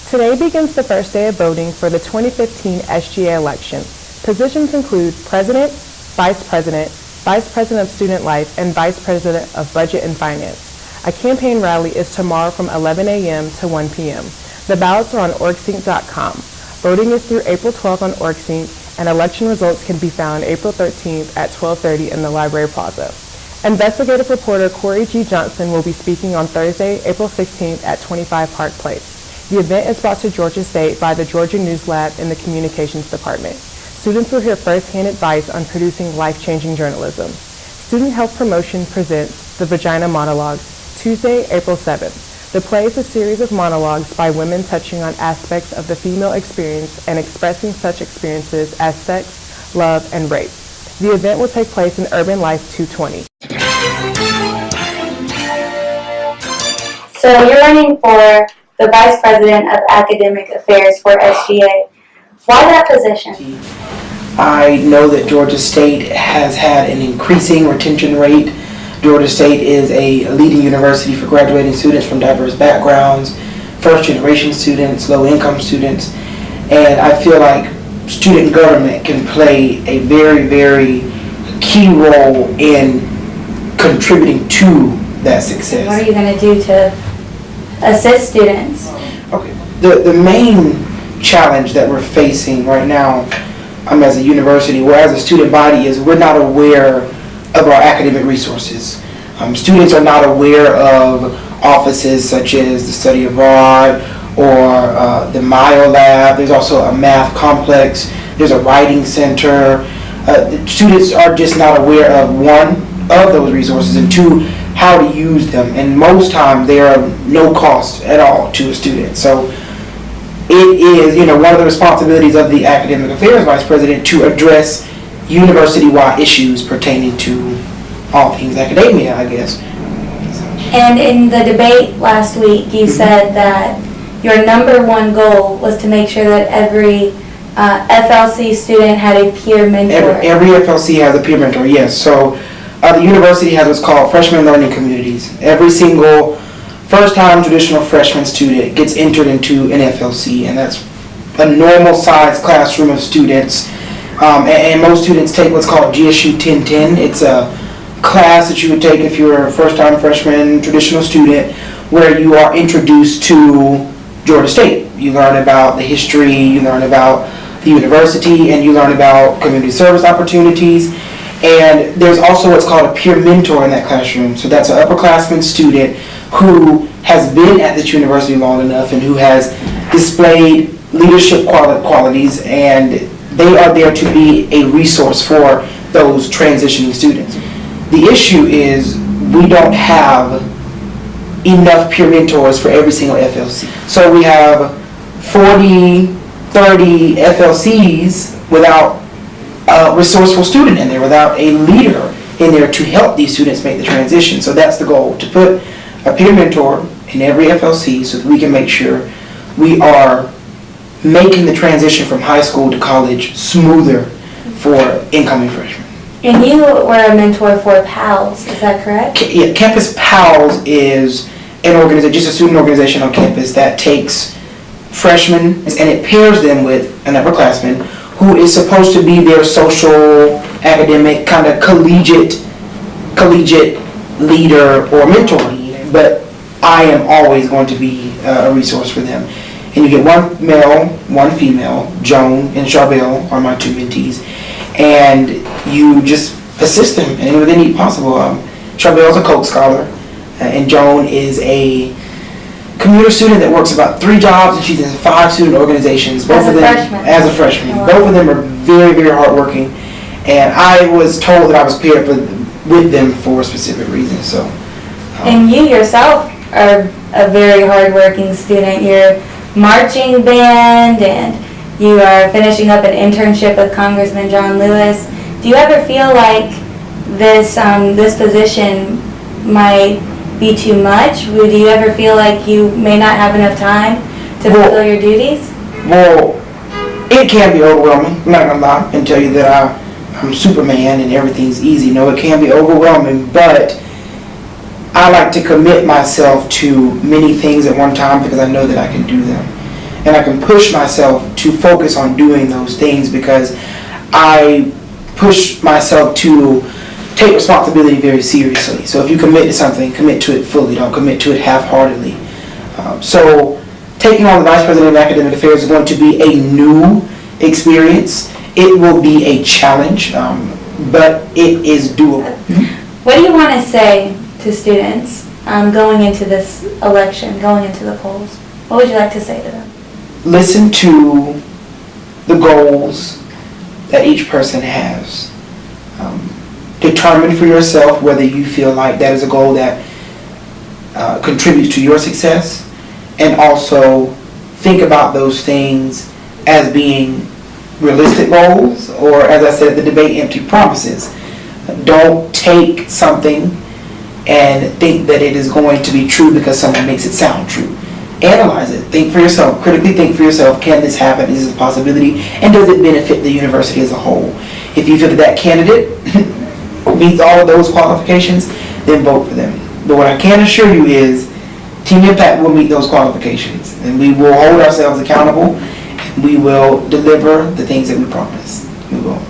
Today begins the first day of voting for the 2015 SGA election. Positions include President, Vice President of Student Life, and Vice President of Budget and Finance. A campaign rally is tomorrow from 11 a.m. to 1 p.m. The ballots are on orgsync.com. Voting is through April 12th on OrgSync, and election results can be found April 13th at 12:30 in the Library Plaza. Investigative reporter Corey G. Johnson will be speaking on Thursday, April 16th at 25 Park Place. The event is brought to Georgia State by the Georgia News Lab in the Communications Department. Students will hear first-hand advice on producing life-changing journalism. Student Health Promotion presents the Vagina Monologues, Tuesday, April 7th. The play is a series of monologues by women touching on aspects of the female experience and expressing such experiences as sex, love, and rape. The event will take place in Urban Life 220. So you're running for the Vice President of Academic Affairs for SGA. Why that position? I know that Georgia State has had an increasing retention rate. Georgia State is a leading university for graduating students from diverse backgrounds, first-generation students, low-income students, and I feel like student government can play a very, very key role in contributing to that success. What are you going to do to assist students? Okay. The main challenge that we're facing right now as a university or as a student body is we're not aware of our academic resources. Students are not aware of offices such as the study abroad or the Myo Lab. There's also a math complex. There's a writing center. Students are just not aware of one, of those resources, and two, how to use them. And most times they are no cost at all to a student. So it is, one of the responsibilities of the Academic Affairs Vice President to address university-wide issues pertaining to all things academia, I guess. And in the debate last week, you said that your number one goal was to make sure that every FLC student had a peer mentor. Every FLC has a peer mentor, yes. So the university has what's called freshman learning communities. Every single first-time traditional freshman student gets entered into an FLC, and that's a normal-sized classroom of students. And most students take what's called GSU 1010. It's a class that you would take if you're a first-time freshman traditional student, where you are introduced to Georgia State. You learn about the history, you learn about the university, and you learn about community service opportunities. And there's also what's called a peer mentor in that classroom. So that's an upperclassman student who has been at this university long enough and who has displayed leadership qualities, and they are there to be a resource for those transitioning students. The issue is we don't have enough peer mentors for every single FLC. So we have 40, 30 FLCs without a resourceful student in there, without a leader in there to help these students make the transition. So that's the goal, to put a peer mentor in every FLC so that we can make sure we are making the transition from high school to college smoother for incoming freshmen. And you were a mentor for PALS, is that correct? Yeah, Campus PALS is an organization, just a student organization on campus that takes freshmen and it pairs them with an upperclassman who is supposed to be their social, academic, kind of collegiate leader or mentor. But I am always going to be a resource for them. And you get one male, one female. Joan and Charbel are my two mentees. And you just assist them in any way they need possible. Charbel is a Coke Scholar, and Joan is a commuter student that works about 3 jobs, and she's in 5 student organizations. Both of them as a freshman. Oh, wow. Both of them are very, very hardworking, and I was told that I was paired with them for a specific reason. So. And you yourself are a very hardworking student. You're marching band, and you are finishing up an internship with Congressman John Lewis. Do you ever feel like this position might be too much? Do you ever feel like you may not have enough time to fulfill your duties? Well, it can be overwhelming. I'm not gonna lie and tell you that I'm Superman and everything's easy. No, it can be overwhelming, but I like to commit myself to many things at one time because I know that I can do them. and I can push myself to focus on doing those things because I push myself to take responsibility very seriously. So if you commit to something, commit to it fully. Don't commit to it half-heartedly. So taking on the Vice President of Academic Affairs is going to be a new experience. It will be a challenge, but it is doable. What do you want to say to students going into this election, going into the polls? What would you like to say to them? Listen to the goals that each person has. Determine for yourself whether you feel like that is a goal that contributes to your success, and also think about those things as being realistic goals, or as I said at the debate, empty promises. Don't take something and think that it is going to be true because someone makes it sound true. Analyze it. Think for yourself. Critically think for yourself. Can this happen? Is this a possibility? And does it benefit the university as a whole? If you feel that that candidate meets all of those qualifications, then vote for them. But what I can assure you is Team Impact will meet those qualifications, and we will hold ourselves accountable, and we will deliver the things that we promise. We will.